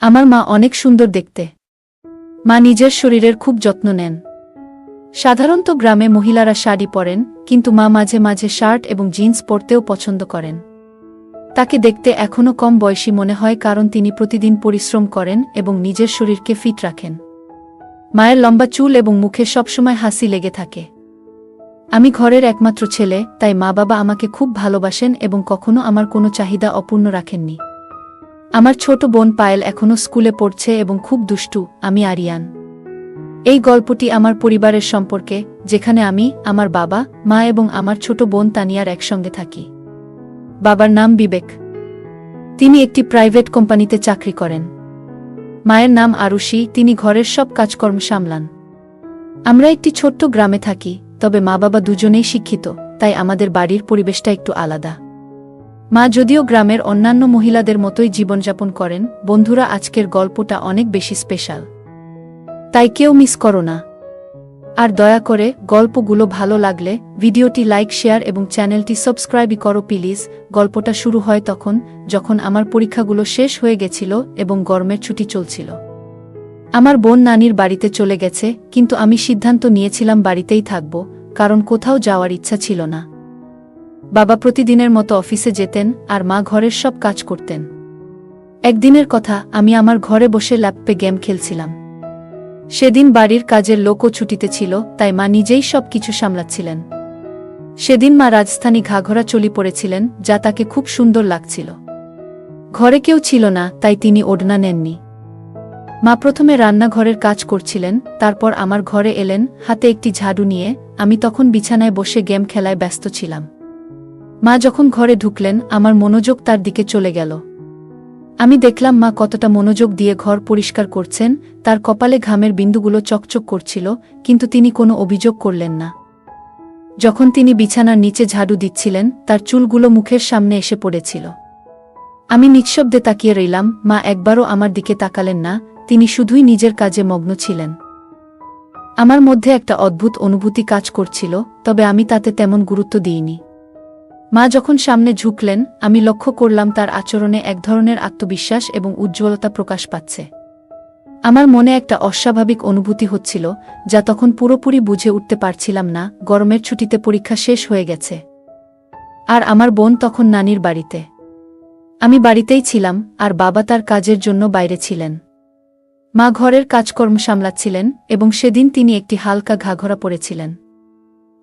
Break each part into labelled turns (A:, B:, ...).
A: আমার মা অনেক সুন্দর দেখতে। মা নিজের শরীরের খুব যত্ন নেন। সাধারণত গ্রামে মহিলারা শাড়ি পরেন, কিন্তু মা মাঝে মাঝে শার্ট এবং জিন্স পরতেও পছন্দ করেন। তাকে দেখতে এখনও কম বয়সী মনে হয়, কারণ তিনি প্রতিদিন পরিশ্রম করেন এবং নিজের শরীরকে ফিট রাখেন। মায়ের লম্বা চুল এবং মুখে সবসময় হাসি লেগে থাকে। আমি ঘরের একমাত্র ছেলে, তাই মা বাবা আমাকে খুব ভালোবাসেন এবং কখনো আমার কোনো চাহিদা অপূর্ণ রাখেননি। আমার ছোট বোন পায়েল এখনও স্কুলে পড়ছে এবং খুব দুষ্টু। আমি আরিয়ান। এই গল্পটি আমার পরিবারের সম্পর্কে, যেখানে আমি, আমার বাবা, মা এবং আমার ছোট বোন তানিয়ার একসঙ্গে থাকি। বাবার নাম বিবেক। তিনি একটি প্রাইভেট কোম্পানিতে চাকরি করেন। মায়ের নাম আরুষি, তিনি ঘরের সব কাজকর্ম সামলান। আমরা একটি ছোট্ট গ্রামে থাকি, তবে মা বাবা দুজনেই শিক্ষিত, তাই আমাদের বাড়ির পরিবেশটা একটু আলাদা। মা যদিও গ্রামের অন্যান্য মহিলাদের মতোই জীবনযাপন করেন। বন্ধুরা, আজকের গল্পটা অনেক বেশি স্পেশাল, তাই কেউ মিস করো না। আর দয়া করে গল্পগুলো ভালো লাগলে ভিডিওটি লাইক, শেয়ার এবং চ্যানেলটি সাবস্ক্রাইব করো প্লিজ। গল্পটা শুরু হয় তখন, যখন আমার পরীক্ষাগুলো শেষ হয়ে গেছিল এবং গরমের ছুটি চলছিল। আমার বোন নানির বাড়িতে চলে গেছে, কিন্তু আমি সিদ্ধান্ত নিয়েছিলাম বাড়িতেই থাকব, কারণ কোথাও যাওয়ার ইচ্ছা ছিল না। বাবা প্রতিদিনের মতো অফিসে যেতেন আর মা ঘরের সব কাজ করতেন। একদিনের কথা, আমি আমার ঘরে বসে ল্যাপটপে গেম খেলছিলাম। সেদিন বাড়ির কাজের লোকও ছুটিতে ছিল, তাই মা নিজেই সব কিছু সামলাচ্ছিলেন। সেদিন মা রাজস্থানী ঘাঘরা চলি পড়েছিলেন, যা তাকে খুব সুন্দর লাগছিল। ঘরে কেউ ছিল না, তাই তিনি ওড়না নেননি। মা প্রথমে রান্নাঘরের কাজ করছিলেন, তারপর আমার ঘরে এলেন হাতে একটি ঝাড়ু নিয়ে। আমি তখন বিছানায় বসে গেম খেলায় ব্যস্ত ছিলাম। মা যখন ঘরে ঢুকলেন, আমার মনোযোগ তার দিকে চলে গেল। আমি দেখলাম মা কতটা মনোযোগ দিয়ে ঘর পরিষ্কার করছেন। তার কপালে ঘামের বিন্দুগুলো চকচক করছিল, কিন্তু তিনি কোনো অভিযোগ করলেন না। যখন তিনি বিছানার নিচে ঝাড়ু দিচ্ছিলেন, তার চুলগুলো মুখের সামনে এসে পড়েছিল। আমি নিঃশব্দে তাকিয়ে রইলাম। মা একবারও আমার দিকে তাকালেন না, তিনি শুধুই নিজের কাজে মগ্ন ছিলেন। আমার মধ্যে একটা অদ্ভুত অনুভূতি কাজ করছিল, তবে আমি তাতে তেমন গুরুত্ব দিইনি। মা যখন সামনে ঝুঁকলেন, আমি লক্ষ্য করলাম তার আচরণে এক ধরনের আত্মবিশ্বাস এবং উজ্জ্বলতা প্রকাশ পাচ্ছে। আমার মনে একটা অস্বাভাবিক অনুভূতি হচ্ছিল, যা তখন পুরোপুরি বুঝে উঠতে পারছিলাম না। গরমের ছুটিতে পরীক্ষা শেষ হয়ে গেছে, আর আমার বোন তখন নানির বাড়িতে। আমি বাড়িতেই ছিলাম, আর বাবা তার কাজের জন্য বাইরে ছিলেন। মা ঘরের কাজকর্ম সামলাচ্ছিলেন, এবং সেদিন তিনি একটি হালকা ঘাঘরা পরেছিলেন।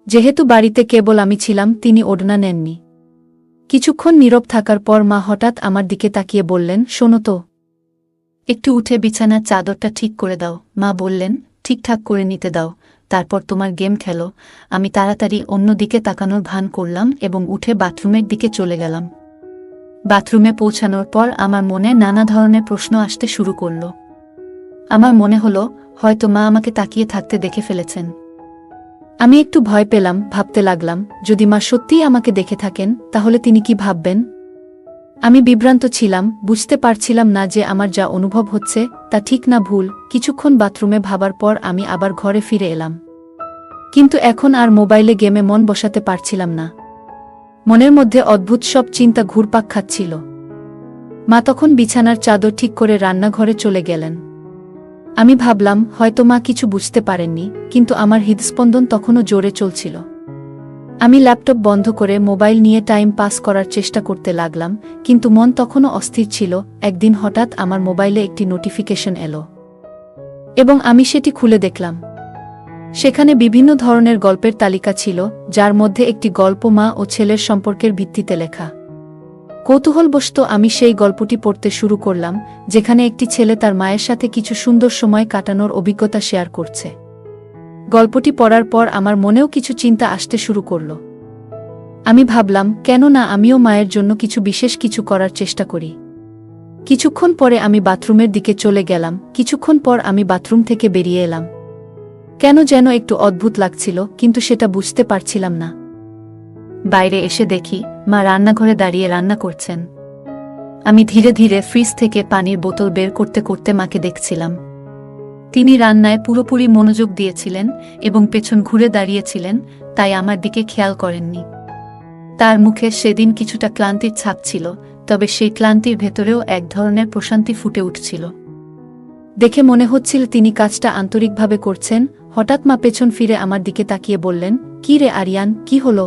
A: যেহেতু বাড়িতে কেবল আমি ছিলাম, তিনি ওড়না নেননি। কিছুক্ষণ নীরব থাকার পর মা হঠাৎ আমার দিকে তাকিয়ে বললেন, শোনো তো, একটু উঠে বিছানার চাদরটা ঠিক করে দাও। মা বললেন, ঠিকঠাক করে নিতে দাও, তারপর তোমার গেম খেলো। আমি তাড়াতাড়ি অন্য দিকে তাকানোর ভান করলাম এবং উঠে বাথরুমের দিকে চলে গেলাম। বাথরুমে পৌঁছানোর পর আমার মনে নানা ধরনের প্রশ্ন আসতে শুরু করল। আমার মনে হলো, হয়তো মা আমাকে তাকিয়ে থাকতে দেখে ফেলেছেন। আমি একটু ভয় পেলাম, ভাবতে লাগলাম, যদি মা সত্যিই আমাকে দেখে থাকেন, তাহলে তিনি কি ভাববেন। আমি বিভ্রান্ত ছিলাম, বুঝতে পারছিলাম না যে আমার যা অনুভব হচ্ছে তা ঠিক না ভুল। কিছুক্ষণ বাথরুমে ভাবার পর আমি আবার ঘরে ফিরে এলাম, কিন্তু এখন আর মোবাইলে গেমে মন বসাতে পারছিলাম না। মনের মধ্যে অদ্ভুত সব চিন্তা ঘুরপাক খাচ্ছিল। মা তখন বিছানার চাদর ঠিক করে রান্নাঘরে চলে গেলেন। আমি ভাবলাম হয়তো মা কিছু বুঝতে পারেননি, কিন্তু আমার হৃদস্পন্দন তখনও জোরে চলছিল। আমি ল্যাপটপ বন্ধ করে মোবাইল নিয়ে টাইম পাস করার চেষ্টা করতে লাগলাম, কিন্তু মন তখনও অস্থির ছিল। একদিন হঠাৎ আমার মোবাইলে একটি নোটিফিকেশন এলো, এবং আমি সেটি খুলে দেখলাম। সেখানে বিভিন্ন ধরনের গল্পের তালিকা ছিল, যার মধ্যে একটি গল্প মা ও ছেলের সম্পর্কের ভিত্তিতে লেখা। কৌতূহলবশত আমি সেই গল্পটি পড়তে শুরু করলাম, যেখানে একটি ছেলে তার মায়ের সাথে কিছু সুন্দর সময় কাটানোর অভিজ্ঞতা শেয়ার করছে। গল্পটি পড়ার পর আমার মনেও কিছু চিন্তা আসতে শুরু করল। আমি ভাবলাম, কেন না আমিও মায়ের জন্য কিছু বিশেষ কিছু করার চেষ্টা করি। কিছুক্ষণ পরে আমি বাথরুমের দিকে চলে গেলাম। কিছুক্ষণ পর আমি বাথরুম থেকে বেরিয়ে এলাম। কেন যেন একটু অদ্ভুত লাগছিল, কিন্তু সেটা বুঝতে পারছিলাম না। বাইরে এসে দেখি মা রান্নাঘরে দাঁড়িয়ে রান্না করছেন। আমি ধীরে ধীরে ফ্রিজ থেকে পানির বোতল বের করতে করতে মাকে দেখছিলাম। তিনি রান্নায় পুরোপুরি মনোযোগ দিয়েছিলেন এবং পেছন ঘুরে দাঁড়িয়েছিলেন, তাই আমার দিকে খেয়াল করেননি। তার মুখে সেদিন কিছুটা ক্লান্তির ছাপ ছিল, তবে সেই ক্লান্তির ভেতরেও এক ধরনের প্রশান্তি ফুটে উঠছিল। দেখে মনে হচ্ছিল তিনি কাজটা আন্তরিকভাবে করছেন। হঠাৎ মা পেছন ফিরে আমার দিকে তাকিয়ে বললেন, কি রে আরিয়ান, কি হলো?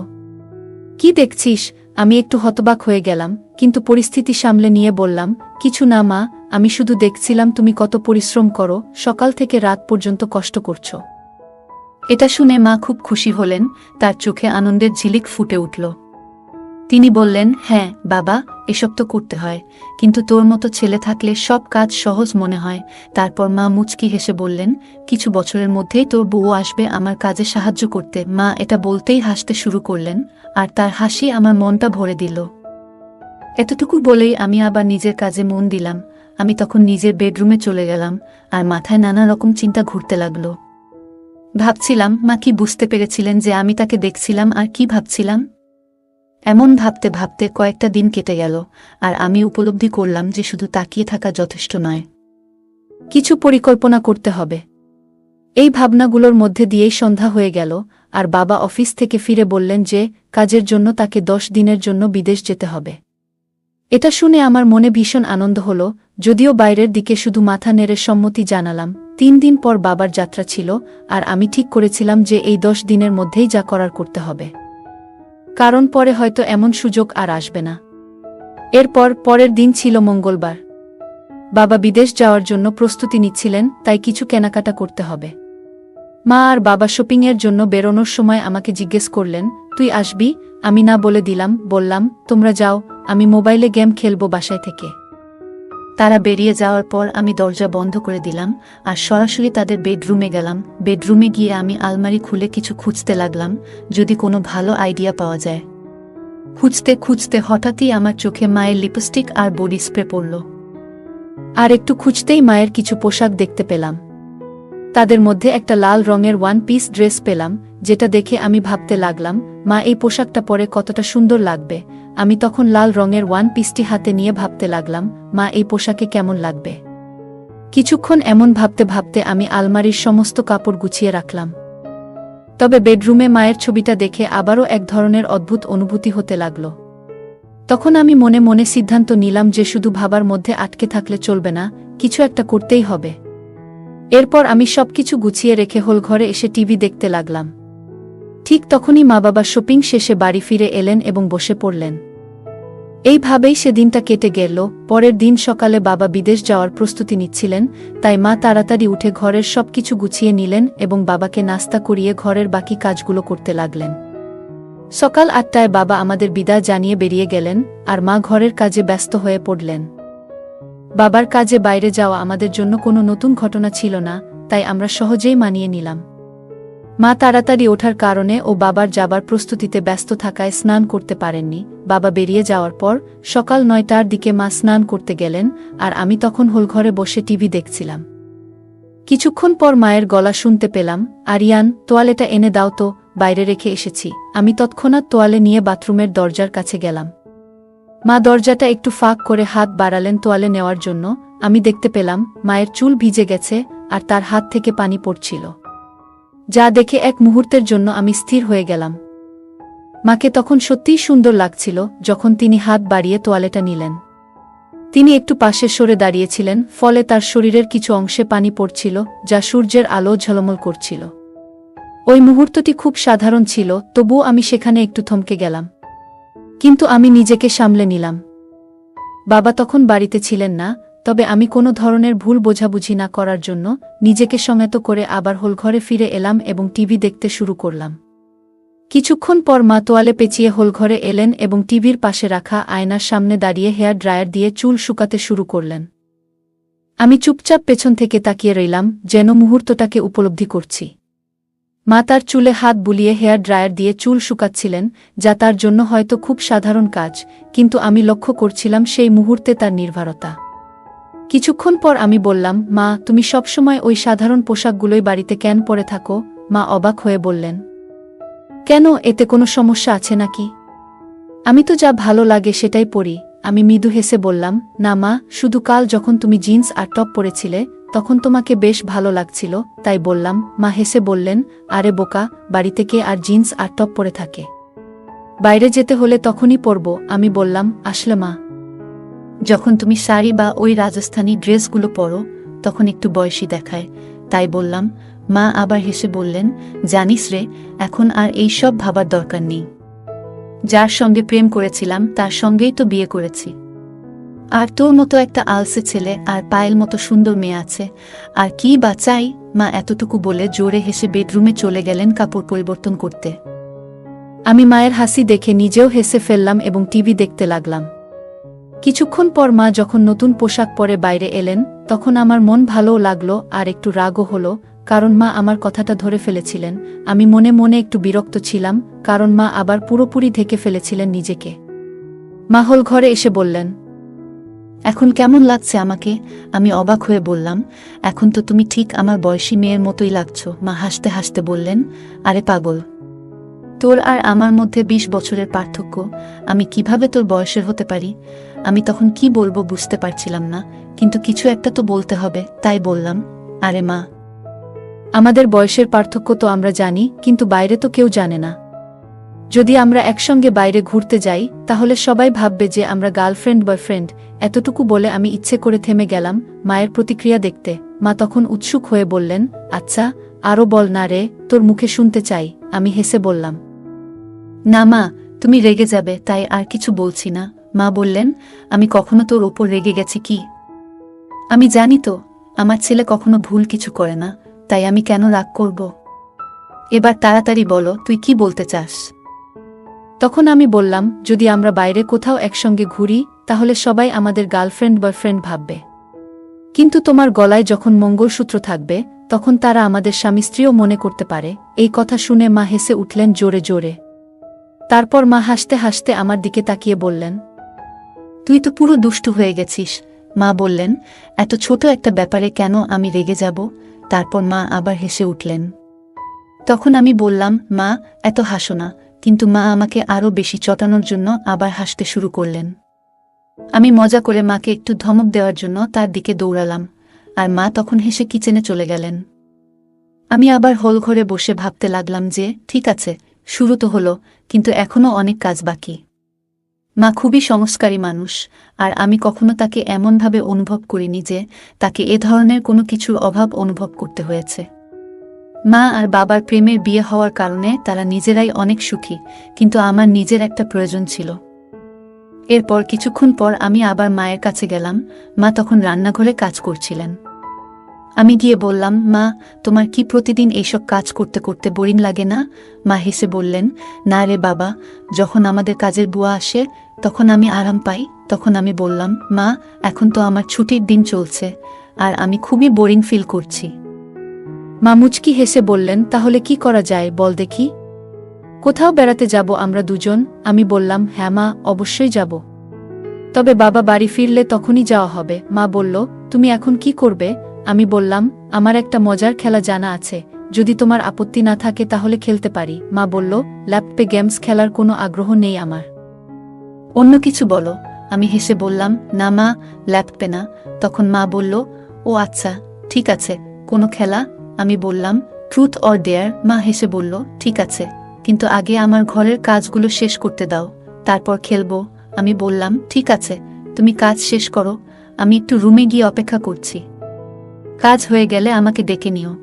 A: কি দেখছিস? আমি একটু হতবাক হয়ে গেলাম, কিন্তু পরিস্থিতি সামলে নিয়ে বললাম, কিছু না মা, আমি শুধু দেখছিলাম তুমি কত পরিশ্রম করো, সকাল থেকে রাত পর্যন্ত কষ্ট করছো। এটা শুনে মা খুব খুশি হলেন, তার চোখে আনন্দের ঝিলিক ফুটে উঠল। তিনি বললেন, হ্যাঁ বাবা, এসব তো করতে হয়, কিন্তু তোর মতো ছেলে থাকলে সব কাজ সহজ মনে হয়। তারপর মা মুচকি হেসে বললেন, কিছু বছরের মধ্যেই তোর বউ আসবে আমার কাজে সাহায্য করতে। মা এটা বলতেই হাসতে শুরু করলেন, আর তার হাসি আমার মনটা ভরে দিল। এতটুকু বলেই আমি আবার নিজের কাজে মন দিলাম। আমি তখন নিজের বেডরুমে চলে গেলাম, আর মাথায় নানা রকম চিন্তা ঘুরতে লাগলো। ভাবছিলাম, মা কি বুঝতে পেরেছিলেন যে আমি তাকে দেখছিলাম আর কি ভাবছিলাম? এমন ভাবতে ভাবতে কয়েকটা দিন কেটে গেল, আর আমি উপলব্ধি করলাম যে শুধু তাকিয়ে থাকা যথেষ্ট নয়, কিছু পরিকল্পনা করতে হবে। এই ভাবনাগুলোর মধ্যে দিয়েই সন্ধ্যা হয়ে গেল, আর বাবা অফিস থেকে ফিরে বললেন যে কাজের জন্য তাকে 10 দিনের জন্য বিদেশ যেতে হবে। এটা শুনে আমার মনে ভীষণ আনন্দ হল, যদিও বাইরের দিকে শুধু মাথা নেড়ে সম্মতি জানালাম। 3 দিন পর বাবার যাত্রা ছিল, আর আমি ঠিক করেছিলাম যে এই 10 দিনের মধ্যেই যা করার করতে হবে, কারণ পরে হয়তো এমন সুযোগ আর আসবে না। এরপর পরের দিন ছিল মঙ্গলবার। বাবা বিদেশ যাওয়ার জন্য প্রস্তুতি নিচ্ছিলেন, তাই কিছু কেনাকাটা করতে হবে। মা আর বাবা শপিংয়ের জন্য বেরোনোর সময় আমাকে জিজ্ঞেস করলেন, তুই আসবি? আমি না বলে দিলাম, বললাম, তোমরা যাও, আমি মোবাইলে গেম খেলবো বাসায় থেকে। তারা বেরিয়ে যাওয়ার পর আমি দরজা বন্ধ করে দিলাম আর সরাসরি তাদের বেডরুমে গেলাম। বেডরুমে গিয়ে আমি আলমারি খুলে কিছু খুঁজতে লাগলাম, যদি কোনো ভালো আইডিয়া পাওয়া যায়। খুঁজতে খুঁজতে হঠাৎই আমার চোখে মায়ের লিপস্টিক আর বডি স্প্রে পড়ল। আর একটু খুঁজতেই মায়ের কিছু পোশাক দেখতে পেলাম। তাদের মধ্যে একটা লাল রঙের 1 পিস ড্রেস পেলাম, যেটা দেখে আমি ভাবতে লাগলাম, মা এই পোশাকটা পরে কতটা সুন্দর লাগবে। আমি তখন লাল রঙের 1 পিসটি হাতে নিয়ে ভাবতে লাগলাম, মা এই পোশাকে কেমন লাগবে। কিছুক্ষণ এমন ভাবতে ভাবতে আমি আলমারির সমস্ত কাপড় গুছিয়ে রাখলাম। তবে বেডরুমে মায়ের ছবিটা দেখে আবারও এক ধরনের অদ্ভুত অনুভূতি হতে লাগল। তখন আমি মনে মনে সিদ্ধান্ত নিলাম যে শুধু ভাবার মধ্যে আটকে থাকলে চলবে না, কিছু একটা করতেই হবে। এরপর আমি সবকিছু গুছিয়ে রেখে হলঘরে এসে টিভি দেখতে লাগলাম। ঠিক তখনই মা বাবা শপিং শেষে বাড়ি ফিরে এলেন এবং বসে পড়লেন। এইভাবেই সেদিনটা কেটে গেল। পরের দিন সকালে বাবা বিদেশ যাওয়ার প্রস্তুতি নিচ্ছিলেন, তাই মা তাড়াতাড়ি উঠে ঘরের সবকিছু গুছিয়ে নিলেন এবং বাবাকে নাস্তা করিয়ে ঘরের বাকি কাজগুলো করতে লাগলেন। সকাল 8টায় বাবা আমাদের বিদায় জানিয়ে বেরিয়ে গেলেন, আর মা ঘরের কাজে ব্যস্ত হয়ে পড়লেন। বাবার কাজে বাইরে যাওয়া আমাদের জন্য কোনো নতুন ঘটনা ছিল না, তাই আমরা সহজেই মানিয়ে নিলাম। মা তাড়াতাড়ি ওঠার কারণে ও বাবার যাবার প্রস্তুতিতে ব্যস্ত থাকায় স্নান করতে পারেননি। বাবা বেরিয়ে যাওয়ার পর সকাল 9টার দিকে মা স্নান করতে গেলেন, আর আমি তখন হলঘরে বসে টিভি দেখছিলাম। কিছুক্ষণ পর মায়ের গলা শুনতে পেলাম, আরিয়ান, তোয়ালেটা এনে দাও তো, বাইরে রেখে এসেছি। আমি তৎক্ষণাৎ তোয়ালে নিয়ে বাথরুমের দরজার কাছে গেলাম। মা দরজাটা একটু ফাঁক করে হাত বাড়ালেন তোয়ালে নেওয়ার জন্য। আমি দেখতে পেলাম মায়ের চুল ভিজে গেছে আর তার হাত থেকে পানি পড়ছিল, যা দেখে এক মুহূর্তের জন্য আমি স্থির হয়ে গেলাম। মাকে তখন সত্যিই সুন্দর লাগছিল যখন তিনি হাত বাড়িয়ে তোয়ালেটা নিলেন। তিনি একটু পাশে সরে দাঁড়িয়েছিলেন, ফলে তার শরীরের কিছু অংশে পানি পড়ছিল, যা সূর্যের আলো ঝলমল করছিল। ওই মুহূর্তটি খুব সাধারণ ছিল, তবুও আমি সেখানে একটু থমকে গেলাম। কিন্তু আমি নিজেকে সামলে নিলাম। বাবা তখন বাড়িতে ছিলেন না, তবে আমি কোনো ধরনের ভুল বোঝাবুঝি না করার জন্য নিজেকে সংযত করে আবার হলঘরে ফিরে এলাম এবং টিভি দেখতে শুরু করলাম। কিছুক্ষণ পর মা তোয়ালে পেঁচিয়ে হলঘরে এলেন এবং টিভির পাশে রাখা আয়নার সামনে দাঁড়িয়ে হেয়ার ড্রায়ার দিয়ে চুল শুকাতে শুরু করলেন। আমি চুপচাপ পেছন থেকে তাকিয়ে রইলাম, যেন মুহূর্তটাকে উপলব্ধি করছি। মা তার চুলে হাত বুলিয়ে হেয়ার ড্রায়ার দিয়ে চুল শুকাচ্ছিলেন, যা তার জন্য হয়তো খুব সাধারণ কাজ, কিন্তু আমি লক্ষ্য করছিলাম সেই মুহূর্তে তার নির্ভরতা। কিছুক্ষণ পর আমি বললাম, মা, তুমি সবসময় ওই সাধারণ পোশাকগুলোই বাড়িতে কেন পরে থাকো? মা অবাক হয়ে বললেন, কেন, এতে কোনো সমস্যা আছে নাকি? আমি তো যা ভালো লাগে সেটাই পরি। আমি মৃদু হেসে বললাম, না মা, শুধু কাল যখন তুমি জিন্স আর টপ পরেছিলে তখন তোমাকে বেশ ভালো লাগছিল, তাই বললাম। মা হেসে বললেন, আরে বোকা, বাড়িতে কে আর জিন্স আর টপ পরে থাকে? বাইরে যেতে হলে তখনই পরব। আমি বললাম, আসলে মা, যখন তুমি শাড়ি বা ওই রাজস্থানী ড্রেসগুলো পরো তখন একটু বয়সী দেখায়, তাই বললাম। মা আবার হেসে বললেন, জানিস রে, এখন আর এই সব ভাবার দরকার নেই। যার সঙ্গে প্রেম করেছিলাম তার সঙ্গেই তো বিয়ে করেছি। আর তোর মতো একটা আলসে ছেলে আর পায়েল মতো সুন্দর মেয়ে আছে, আর কি বা চাই। মা এতটুকু বলে জোরে হেসে বেডরুমে চলে গেলেন কাপড় পরিবর্তন করতে। আমি মায়ের হাসি দেখে নিজেও হেসে ফেললাম এবং টিভি দেখতে লাগলাম। কিছুক্ষণ পর মা যখন নতুন পোশাক পরে বাইরে এলেন, তখন আমার মন ভালোও লাগলো আর একটু রাগও হলো, কারণ মা আমার কথাটা ধরে ফেলেছিলেন। আমি মনে মনে একটু বিরক্ত ছিলাম, কারণ মা আবার পুরোপুরি ঢেকে ফেলেছিলেন নিজেকে। মা হল ঘরে এসে বললেন, এখন কেমন লাগছে আমাকে? আমি অবাক হয়ে বললাম, এখন তো তুমি ঠিক আমার বয়সী মেয়ের মতোই লাগছো। মা হাসতে হাসতে বললেন, আরে পাগল, তোর আর আমার মধ্যে 20 বছরের পার্থক্য, আমি কিভাবে তোর বয়সের হতে পারি? আমি তখন কি বলবো বুঝতে পারছিলাম না, কিন্তু কিছু একটা তো বলতে হবে, তাই বললাম, আরে মা, আমাদের বয়সের পার্থক্য তো আমরা জানি, কিন্তু বাইরে তো কেউ জানে না। যদি আমরা একসঙ্গে বাইরে ঘুরতে যাই, তাহলে সবাই ভাববে যে আমরা গার্লফ্রেন্ড বয়ফ্রেন্ড। এতটুকু বলে আমি ইচ্ছে করে থেমে গেলাম মায়ের প্রতিক্রিয়া দেখতে। মা তখন উৎসুক হয়ে বললেন, আচ্ছা, আরও বল না রে, তোর মুখে শুনতে চাই। আমি হেসে বললাম, না মা, তুমি রেগে যাবে, তাই আর কিছু বলছি না। মা বললেন, আমি কখনো তোর ওপর রেগে গেছি কি? আমি জানি তো, আমার ছেলে কখনো ভুল কিছু করে না, তাই আমি কেন রাগ করব? এবার তাড়াতাড়ি বলো, তুই কি বলতে চাস? তখন আমি বললাম, যদি আমরা বাইরে কোথাও একসঙ্গে ঘুরি, তাহলে সবাই আমাদের গার্লফ্রেন্ড বয়ফ্রেন্ড ভাববে। কিন্তু তোমার গলায় যখন মঙ্গলসূত্র থাকবে, তখন তারা আমাদের স্বামী স্ত্রীও মনে করতে পারে। এই কথা শুনে মা হেসে উঠলেন জোরে জোরে। তারপর মা হাসতে হাসতে আমার দিকে তাকিয়ে বললেন, তুই তো পুরো দুষ্টু হয়ে গেছিস। মা বললেন, এত ছোট একটা ব্যাপারে কেন আমি রেগে যাব? তারপর মা আবার হেসে উঠলেন। তখন আমি বললাম, মা, এত হাসো না। কিন্তু মা আমাকে আরও বেশি চটানোর জন্য আবার হাসতে শুরু করলেন। আমি মজা করে মাকে একটু ধমক দেওয়ার জন্য তার দিকে দৌড়ালাম, আর মা তখন হেসে কিচেনে চলে গেলেন। আমি আবার হলঘরে বসে ভাবতে লাগলাম যে, ঠিক আছে, শুরু তো হলো, কিন্তু এখনও অনেক কাজ বাকি। মা খুবই সংস্কারী মানুষ, আর আমি কখনো তাকে এমনভাবে অনুভব করিনি যে তাকে এ ধরনের কোনো কিছুর অভাব অনুভব করতে হয়েছে। মা আর বাবার প্রেমের বিয়ে হওয়ার কারণে তারা নিজেরাই অনেক সুখী, কিন্তু আমার নিজের একটা প্রয়োজন ছিল। এরপর কিছুক্ষণ পর আমি আবার মায়ের কাছে গেলাম। মা তখন রান্নাঘরে কাজ করছিলেন। আমি গিয়ে বললাম, মা, তোমার কি প্রতিদিন এইসব কাজ করতে করতে বোরিং লাগে না? মা হেসে বললেন, না রে বাবা, যখন আমাদের কাজের বুয়া আসে তখন আমি আরাম পাই। তখন আমি বললাম, মা, এখন তো আমার ছুটির দিন চলছে, আর আমি খুবই বোরিং ফিল করছি। মা মুচকি হেসে বললেন, তাহলে কি করা যায় বল দেখি? কোথাও বেড়াতে যাব আমরা দুজন? আমি বললাম, হ্যাঁ মা, অবশ্যই যাব। তবে বাবা বাড়ি ফিরলে তখনই যাওয়া হবে। মা বলল, তুমি এখন কি করবে? আমি বললাম, আমার একটা মজার খেলা জানা আছে, যদি তোমার আপত্তি না থাকে তাহলে খেলতে পারি। মা বলল, ল্যাপটপে গেমস খেলার কোনো আগ্রহ নেই আমার। অন্য কিছু বলো। আমি হেসে বললাম, না মা, ল্যাপটপে না। তখন মা বলল, ও আচ্ছা, ঠিক আছে, কোনো খেলা? আমি বললাম, ট্রুথ অর ডেয়ার। মা হেসে বলল, ঠিক আছে, কিন্তু আগে আমার ঘরের কাজগুলো শেষ করতে দাও, তারপর খেলবো। আমি বললাম, ঠিক আছে, তুমি কাজ শেষ করো, আমি একটু রুমে গিয়ে অপেক্ষা করছি। কাজ হয়ে গেলে আমাকে ডেকে নিও।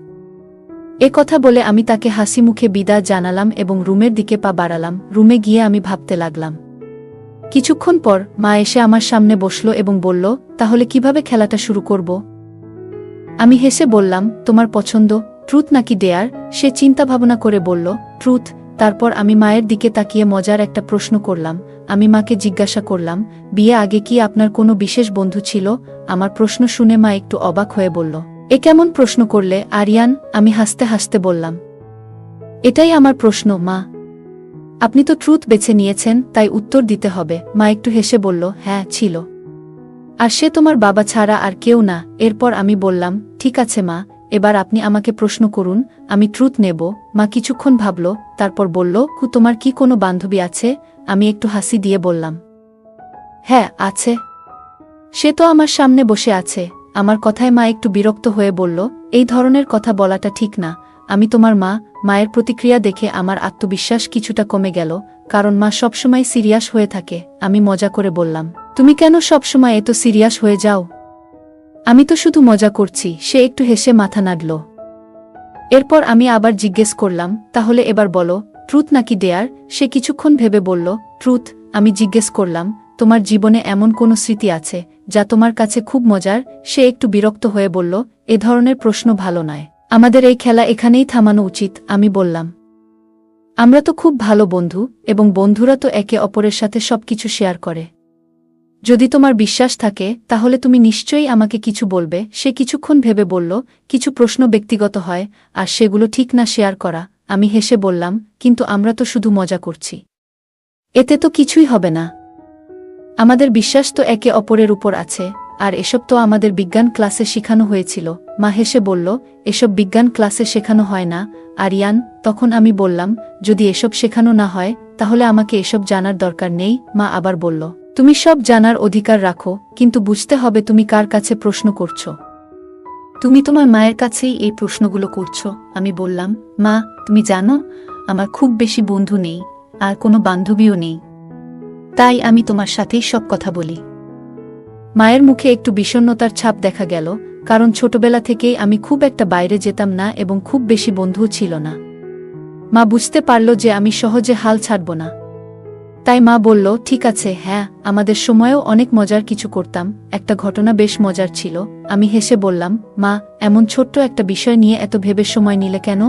A: এ কথা বলে আমি তাকে হাসি মুখে বিদায় জানালাম এবং রুমের দিকে পা বাড়ালাম। রুমে গিয়ে আমি ভাবতে লাগলাম। কিছুক্ষণ পর মা এসে আমার সামনে বসল এবং বলল, তাহলে কিভাবে খেলাটা শুরু করব? আমি হেসে বললাম, তোমার পছন্দ, ট্রুথ নাকি ডেয়ার? সে চিন্তা ভাবনা করে বলল, ট্রুথ। তারপর আমি মায়ের দিকে তাকিয়ে মজার একটা প্রশ্ন করলাম। আমি মাকে জিজ্ঞাসা করলাম, বিয়ে আগে কি আপনার কোনো বিশেষ বন্ধু ছিল? আমার প্রশ্ন শুনে মা একটু অবাক হয়ে বলল, এ কেমন প্রশ্ন করলে আরিয়ান? আমি হাসতে হাসতে বললাম, এটাই আমার প্রশ্ন মা। আপনি তো ট্রুথ বেছে নিয়েছেন, তাই উত্তর দিতে হবে। মা একটু হেসে বলল, হ্যাঁ ছিল, আর সে তোমার বাবা ছাড়া আর কেউ না। এরপর আমি বললাম, ঠিক আছে মা, এবার আপনি আমাকে প্রশ্ন করুন, আমি ট্রুথ নেব। মা কিছুক্ষণ ভাবল, তারপর বলল, তোমার কি কোনো বান্ধবী আছে? আমি একটু হাসি দিয়ে বললাম, হ্যাঁ আছে। সে তো আমার সামনে বসে আছে। আমার কথায় মা একটু বিরক্ত হয়ে বলল, এই ধরনের কথা বলাটা ঠিক না। আমি তোমার মা। মায়ের প্রতিক্রিয়া দেখে আমার আত্মবিশ্বাস কিছুটা কমে গেল, কারণ মা সবসময় সিরিয়াস হয়ে থাকে। আমি মজা করে বললাম, তুমি কেন সবসময় এত সিরিয়াস হয়ে যাও? আমি তো শুধু মজা করছি, সে একটু হেসে মাথা নাড়ল। এরপর আমি আবার জিজ্ঞেস করলাম, তাহলে এবার বলো, ট্রুথ নাকি ডেয়ার? সে কিছুক্ষণ ভেবে বলল, ট্রুথ। আমি জিজ্ঞেস করলাম, তোমার জীবনে এমন কোনো স্মৃতি আছে যা তোমার কাছে খুব মজার? সে একটু বিরক্ত হয়ে বলল, এ ধরনের প্রশ্ন ভালো নয়, আমাদের এই খেলা এখানেই থামানো উচিত। আমি বললাম, আমরা তো খুব ভালো বন্ধু, এবং বন্ধুরা তো একে অপরের সাথে সবকিছু শেয়ার করে। যদি তোমার বিশ্বাস থাকে তাহলে তুমি নিশ্চয়ই আমাকে কিছু বলবে। সে কিছুক্ষণ ভেবে বলল, কিছু প্রশ্ন ব্যক্তিগত হয়, আর সেগুলো ঠিক না শেয়ার করা। আমি হেসে বললাম, কিন্তু আমরা তো শুধু মজা করছি, এতে তো কিছুই হবে না। আমাদের বিশ্বাস তো একে অপরের উপর আছে, আর এসব তো আমাদের বিজ্ঞান ক্লাসে শেখানো হয়েছিল। মা হেসে বলল, এসব বিজ্ঞান ক্লাসে শেখানো হয় না আরিয়ান। তখন আমি বললাম, যদি এসব শেখানো না হয় তাহলে আমাকে এসব জানার দরকার নেই। মা আবার বলল, তুমি সব জানার অধিকার রাখো, কিন্তু বুঝতে হবে তুমি কার কাছে প্রশ্ন করছো। তুমি তোমার মায়ের কাছেই এই প্রশ্নগুলো করছো। আমি বললাম, মা, তুমি জানো আমার খুব বেশি বন্ধু নেই, আর কোনো বান্ধবীও নেই, তাই আমি তোমার সাথেই সব কথা বলি। মায়ের মুখে একটু বিষণ্ণতার ছাপ দেখা গেল, কারণ ছোটবেলা থেকেই আমি খুব একটা বাইরে যেতাম না এবং খুব বেশি বন্ধুও ছিল না। মা বুঝতে পারল যে আমি সহজে হাল ছাড়ব না। তাই মা বলল, ঠিক আছে, হ্যাঁ, আমাদের সময়েও অনেক মজার কিছু করতাম। একটা ঘটনা বেশ মজার ছিল। আমি হেসে বললাম, মা, এমন ছোট্ট একটা বিষয় নিয়ে এত ভেবে সময় নিলে কেন?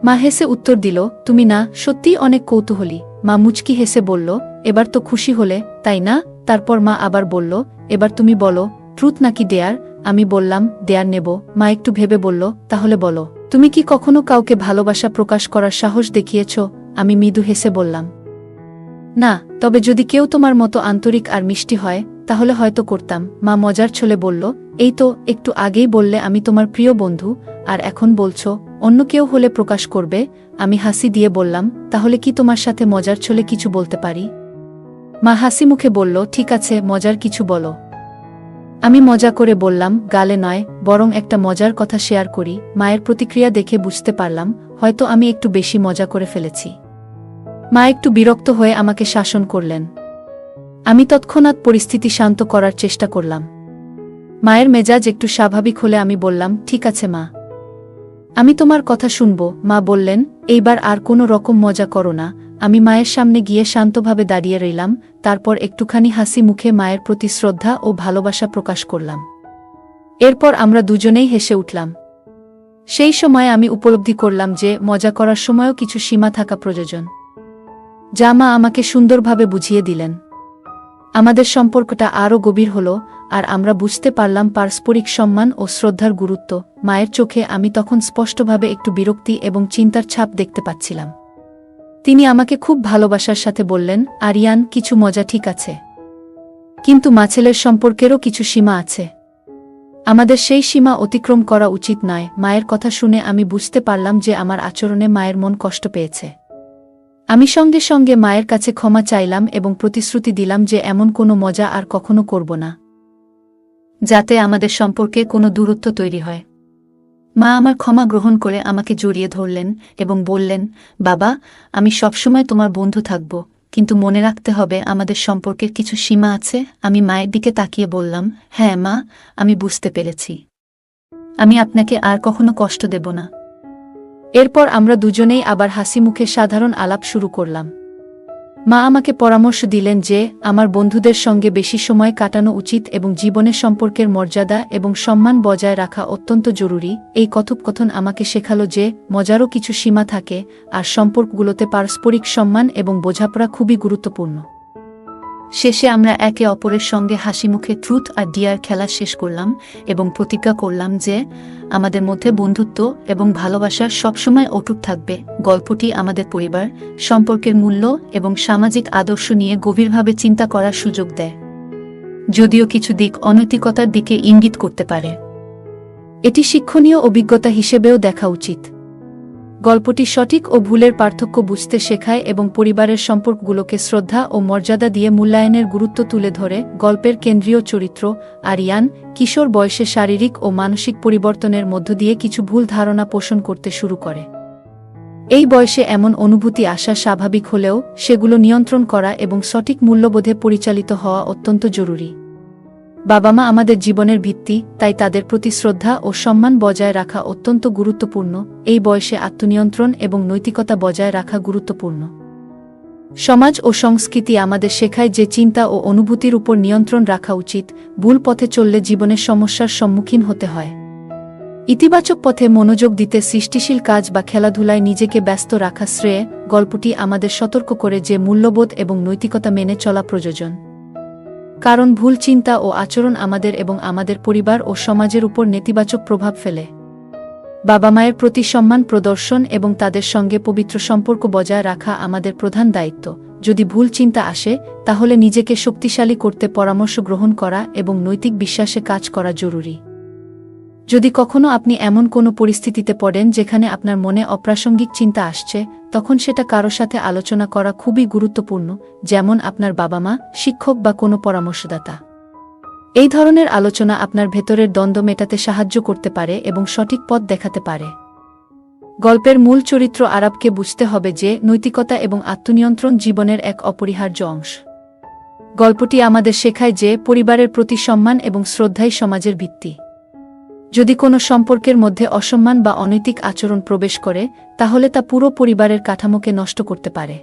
A: মা হেসে উত্তর দিল, তুমি না সত্যিই অনেক কৌতূহলী। মা মুচকি হেসে বলল, এবার তো খুশি হলে, তাই না? তারপর মা আবার বলল, এবার তুমি বলো, ট্রুথ নাকি ডেয়ার? আমি বললাম, ডেয়ার নেব। মা একটু ভেবে বলল, তাহলে বলো, তুমি কি কখনো কাউকে ভালোবাসা প্রকাশ করার সাহস দেখিয়েছ? আমি মৃদু হেসে বললাম, না, তবে যদি কেউ তোমার মতো আন্তরিক আর মিষ্টি হয় তাহলে হয়তো করতাম। মা মজার ছলে বলল, এই তো একটু আগেই বললে আমি তোমার প্রিয় বন্ধু, আর এখন বলছো অন্য কেউ হলে প্রকাশ করবে। আমি হাসি দিয়ে বললাম, তাহলে কি তোমার সাথে মজার ছলে কিছু বলতে পারি? মা হাসি মুখে বলল, ঠিক আছে, মজার কিছু বলো। আমি মজা করে বললাম, গালে নয়, বরং একটা মজার কথা শেয়ার করি। মায়ের প্রতিক্রিয়া দেখে বুঝতে পারলাম হয়তো আমি একটু বেশি মজা করে ফেলেছি। মা একটু বিরক্ত হয়ে আমাকে শাসন করলেন। আমি তৎক্ষণাৎ পরিস্থিতি শান্ত করার চেষ্টা করলাম। মায়ের মেজাজ একটু স্বাভাবিক হলে আমি বললাম, ঠিক আছে মা, আমি তোমার কথা শুনব। মা বললেন, এইবার আর কোনো রকম মজা করো না। আমি মায়ের সামনে গিয়ে শান্তভাবে দাঁড়িয়ে রইলাম, তারপর একটুখানি হাসি মুখে মায়ের প্রতি শ্রদ্ধা ও ভালোবাসা প্রকাশ করলাম। এরপর আমরা দুজনেই হেসে উঠলাম। সেই সময় আমি উপলব্ধি করলাম যে মজা করার সময়ও কিছু সীমা থাকা প্রয়োজন, যা মা আমাকে সুন্দরভাবে বুঝিয়ে দিলেন। আমাদের সম্পর্কটা আরও গভীর হল, আর আমরা বুঝতে পারলাম পারস্পরিক সম্মান ও শ্রদ্ধার গুরুত্ব। মায়ের চোখে আমি তখন স্পষ্টভাবে একটু বিরক্তি এবং চিন্তার ছাপ দেখতে পাচ্ছিলাম। তিনি আমাকে খুব ভালোবাসার সাথে বললেন, আরিয়ান, কিছু মজা ঠিক আছে, কিন্তু মা-ছেলের সম্পর্কেরও কিছু সীমা আছে। আমাদের সেই সীমা অতিক্রম করা উচিত নয়। মায়ের কথা শুনে আমি বুঝতে পারলাম যে আমার আচরণে মায়ের মন কষ্ট পেয়েছে। আমি সঙ্গে সঙ্গে মায়ের কাছে ক্ষমা চাইলাম এবং প্রতিশ্রুতি দিলাম যে এমন কোনো মজা আর কখনো করব না, যাতে আমাদের সম্পর্কে কোনো দূরত্ব তৈরি হয়। মা আমার ক্ষমা গ্রহণ করে আমাকে জড়িয়ে ধরলেন এবং বললেন, বাবা, আমি সবসময় তোমার বন্ধু থাকব, কিন্তু মনে রাখতে হবে আমাদের সম্পর্কের কিছু সীমা আছে। আমি মায়ের দিকে তাকিয়ে বললাম, হ্যাঁ মা, আমি বুঝতে পেরেছি। আমি আপনাকে আর কখনো কষ্ট দেব না। এরপর আমরা দুজনেই আবার হাসি মুখে সাধারণ আলাপ শুরু করলাম। মা আমাকে পরামর্শ দিলেন যে আমার বন্ধুদের সঙ্গে বেশি সময় কাটানো উচিত এবং জীবনের সম্পর্কের মর্যাদা এবং সম্মান বজায় রাখা অত্যন্ত জরুরি। এই কথোপকথন আমাকে শেখালো যে মজারও কিছু সীমা থাকে, আর সম্পর্কগুলোতে পারস্পরিক সম্মান এবং বোঝাপড়া খুবই গুরুত্বপূর্ণ। শেষে আমরা একে অপরের সঙ্গে হাসিমুখে ট্রুথ আর ডিয়ার খেলা শেষ করলাম এবং প্রতিজ্ঞা করলাম যে আমাদের মধ্যে বন্ধুত্ব এবং ভালোবাসা সবসময় অটুট থাকবে। গল্পটি আমাদের পরিবার, সম্পর্কের মূল্য এবং সামাজিক আদর্শ নিয়ে গভীরভাবে চিন্তা করার সুযোগ দেয়, যদিও কিছু দিক অনৈতিকতার দিকে ইঙ্গিত করতে পারে। এটি শিক্ষণীয় অভিজ্ঞতা হিসেবেও দেখা উচিত। গল্পটি সঠিক ও ভুলের পার্থক্য বুঝতে শেখায় এবং পরিবারের সম্পর্কগুলোকে শ্রদ্ধা ও মর্যাদা দিয়ে মূল্যায়নের গুরুত্ব তুলে ধরে। গল্পের কেন্দ্রীয় চরিত্র আরিয়ান কিশোর বয়সে শারীরিক ও মানসিক পরিবর্তনের মধ্য দিয়ে কিছু ভুল ধারণা পোষণ করতে শুরু করে। এই বয়সে এমন অনুভূতি আসা স্বাভাবিক হলেও সেগুলো নিয়ন্ত্রণ করা এবং সঠিক মূল্যবোধে পরিচালিত হওয়া অত্যন্ত জরুরি। বাবা মা আমাদের জীবনের ভিত্তি, তাই তাদের প্রতি শ্রদ্ধা ও সম্মান বজায় রাখা অত্যন্ত গুরুত্বপূর্ণ। এই বয়সে আত্মনিয়ন্ত্রণ এবং নৈতিকতা বজায় রাখা গুরুত্বপূর্ণ। সমাজ ও সংস্কৃতি আমাদের শেখায় যে চিন্তা ও অনুভূতির উপর নিয়ন্ত্রণ রাখা উচিত। ভুল পথে চললে জীবনের সমস্যার সম্মুখীন হতে হয়। ইতিবাচক পথে মনোযোগ দিতে সৃষ্টিশীল কাজ বা খেলাধুলায় নিজেকে ব্যস্ত রাখা শ্রেয়। গল্পটি আমাদের সতর্ক করে যে মূল্যবোধ এবং নৈতিকতা মেনে চলা প্রয়োজন, কারণ ভুল চিন্তা ও আচরণ আমাদের এবং আমাদের পরিবার ও সমাজের উপর নেতিবাচক প্রভাব ফেলে। বাবা মায়ের প্রতি সম্মান প্রদর্শন এবং তাদের সঙ্গে পবিত্র সম্পর্ক বজায় রাখা আমাদের প্রধান দায়িত্ব। যদি ভুল চিন্তা আসে, তাহলে নিজেকে শক্তিশালী করতে পরামর্শ গ্রহণ করা এবং নৈতিক বিশ্বাসে কাজ করা জরুরি। যদি কখনো আপনি এমন কোনো পরিস্থিতিতে পড়েন যেখানে আপনার মনে অপ্রাসঙ্গিক চিন্তা আসছে, তখন সেটা কারো সাথে আলোচনা করা খুবই গুরুত্বপূর্ণ, যেমন আপনার বাবা মা, শিক্ষক বা কোনো পরামর্শদাতা। এই ধরনের আলোচনা আপনার ভেতরের দ্বন্দ্ব মেটাতে সাহায্য করতে পারে এবং সঠিক পথ দেখাতে পারে। গল্পের মূল চরিত্র আরাবকে বুঝতে হবে যে নৈতিকতা এবং আত্মনিয়ন্ত্রণ জীবনের এক অপরিহার্য অংশ। গল্পটি আমাদের শেখায় যে পরিবারের প্রতি সম্মান এবং শ্রদ্ধাই সমাজের ভিত্তি। যদি কোনো সম্পর্কের মধ্যে অসম্মান বা অনৈতিক আচরণ প্রবেশ করে, তাহলে তা পুরো পরিবারের কাঠামোকে নষ্ট করতে পারে।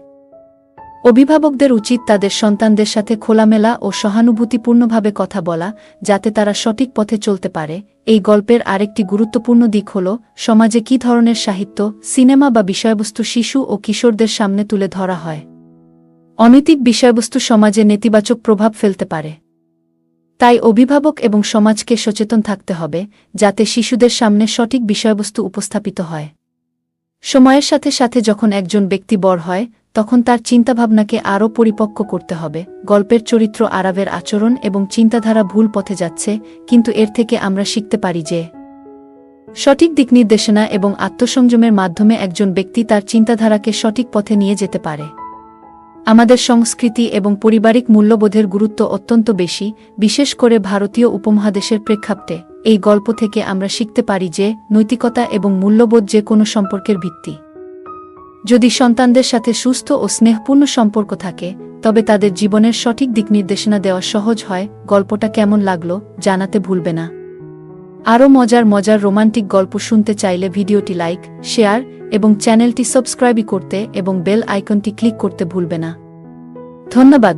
A: অভিভাবকদের উচিত তাদের সন্তানদের সাথে খোলামেলা ও সহানুভূতিপূর্ণভাবে কথা বলা, যাতে তারা সঠিক পথে চলতে পারে। এই গল্পের আরেকটি গুরুত্বপূর্ণ দিক হল সমাজে কী ধরনের সাহিত্য, সিনেমা বা বিষয়বস্তু শিশু ও কিশোরদের সামনে তুলে ধরা হয়। অনৈতিক বিষয়বস্তু সমাজে নেতিবাচক প্রভাব ফেলতে পারে। তাই অভিভাবক এবং সমাজকে সচেতন থাকতে হবে, যাতে শিশুদের সামনে সঠিক বিষয়বস্তু উপস্থাপিত হয়। সময়ের সাথে সাথে যখন একজন ব্যক্তি বড় হয়, তখন তার চিন্তাভাবনাকে আরও পরিপক্ক করতে হবে। গল্পের চরিত্র আরাবের আচরণ এবং চিন্তাধারা ভুল পথে যাচ্ছে, কিন্তু এর থেকে আমরা শিখতে পারি যে সঠিক দিকনির্দেশনা এবং আত্মসংযমের মাধ্যমে একজন ব্যক্তি তার চিন্তাধারাকে সঠিক পথে নিয়ে যেতে পারে। আমাদের সংস্কৃতি এবং পারিবারিক মূল্যবোধের গুরুত্ব অত্যন্ত বেশি, বিশেষ করে ভারতীয় উপমহাদেশের প্রেক্ষাপটে। এই গল্প থেকে আমরা শিখতে পারি যে নৈতিকতা এবং মূল্যবোধ যে কোনো সম্পর্কের ভিত্তি। যদি সন্তানদের সাথে সুস্থ ও স্নেহপূর্ণ সম্পর্ক থাকে, তবে তাদের জীবনের সঠিক দিকনির্দেশনা দেওয়া সহজ হয়। গল্পটা কেমন লাগলো জানাতে ভুলবে না। আরও মজার রোমান্টিক গল্প শুনতে চাইলে ভিডিওটি লাইক, শেয়ার এবং চ্যানেলটি সাবস্ক্রাইব করতে এবং বেল আইকনটি ক্লিক করতে ভুলবে না। ধন্যবাদ।